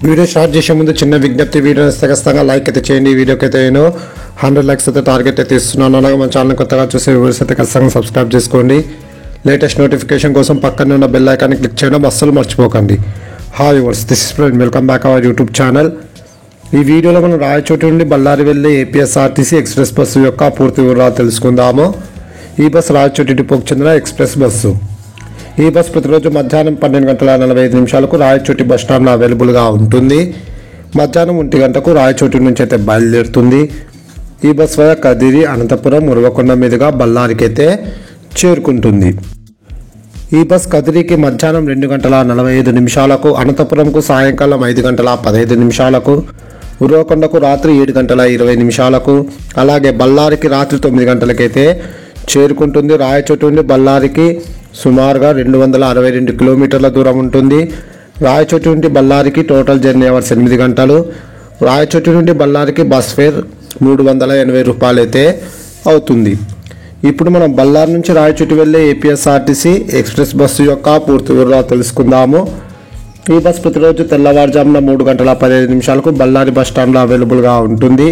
Video start చేసే ముందు చిన్న విజ్ఞప్తి, వీడియో నచ్చితే ఖచ్చితంగా లైక్ అయితే చేయండి. ఈ వీడియోకి అయితే నేను 100 లైక్స్ అయితే టార్గెట్ అయితే ఇస్తున్నాను. అలాగే మన ఛానల్ కొత్తగా చూసే వ్యూవర్స్ అయితే ఖచ్చితంగా సబ్స్క్రైబ్ చేసుకోండి. లేటెస్ట్ నోటిఫికేషన్ కోసం పక్కనే ఉన్న బెల్ ఐకాన్ని క్లిక్ చేయడం అస్సలు మర్చిపోకండి. Hi viewers, this is friend, welcome back our YouTube channel. ఈ వీడియోలో మనం రాయచోటి నుండి బళ్ళారి వెళ్ళే ఏపీఎస్ఆర్టీసీ ఎక్స్ప్రెస్ బస్సు యొక్క పూర్తి వివరాలు తెలుసుకుందాము. ఈ బస్సు రాయచోటి డిపోకి చెందిన ఎక్స్ప్రెస్ బస్సు. ఈ బస్సు ప్రతిరోజు మధ్యాహ్నం 12:45 రాయచోటి బస్టాండ్లో అవైలబుల్గా ఉంటుంది. మధ్యాహ్నం 1 గంటకు రాయచోటి నుంచి అయితే బయలుదేరుతుంది. ఈ బస్సు వల్ల కదిరి, అనంతపురం, ఉరవకొండ మీదుగా బళ్ళారికి అయితే చేరుకుంటుంది. ఈ బస్ కదిరికి మధ్యాహ్నం 2:45, అనంతపురంకు సాయంకాలం 5:15, ఉరవకొండకు రాత్రి 7:20, అలాగే బళ్ళారికి రాత్రి 9 గంటలకైతే చేరుకుంటుంది. రాయచోటి నుండి బళ్ళారికి సుమారుగా 262 కిలోమీటర్ల దూరం ఉంటుంది. రాయచోటి నుండి బళ్ళారికి టోటల్ జర్నీ అవర్స్ 8 గంటలు. రాయచోటి నుండి బళ్ళారికి బస్ ఫేర్ 380 రూపాయలు అయితే అవుతుంది. ఇప్పుడు మనం బళ్ళారి నుంచి రాయచోటి వెళ్ళే ఏపీఎస్ఆర్టీసీ ఎక్స్ప్రెస్ బస్సు యొక్క పూర్తి వివరాలు తెలుసుకుందాము. ఈ బస్ ప్రతిరోజు తెల్లవారుజామున 3:15 బళ్ళారి బస్ స్టాండ్లో అవైలబుల్గా ఉంటుంది.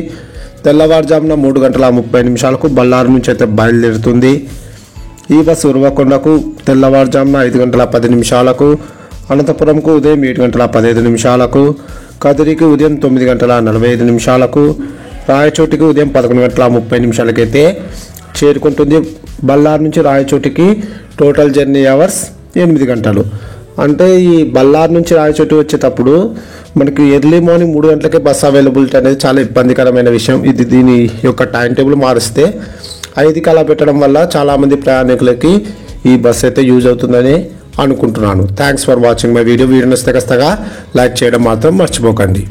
తెల్లవారుజామున 3:30 బళ్ళారి నుంచి అయితే బయలుదేరుతుంది. ఈ బస్సు ఉరవకొండకు తెల్లవారుజామున 5:10, అనంతపురంకు ఉదయం 7:15, కదిరికి ఉదయం 9:45, రాయచోటికి ఉదయం 11:30 అయితే చేరుకుంటుంది. బళ్ళారి నుంచి రాయచోటికి టోటల్ జర్నీ అవర్స్ 8 గంటలు. అంటే ఈ బళ్ళారి నుంచి రాయచోటి వచ్చేటప్పుడు మనకి ఎర్లీ మార్నింగ్ 3 గంటలకే బస్సు అవైలబిలిటీ అనేది చాలా ఇబ్బందికరమైన విషయం. దీని యొక్క టైం టేబుల్ మారిస్తే 5కి అలా పెట్టడం వల్ల చాలామంది ప్రయాణికులకి ఈ బస్సు అయితే యూజ్ అవుతుందని అనుకుంటున్నాను. Thanks for watching my video. నచ్చితే ఖచ్చితంగా లైక్ చేయడం మాత్రం మర్చిపోకండి.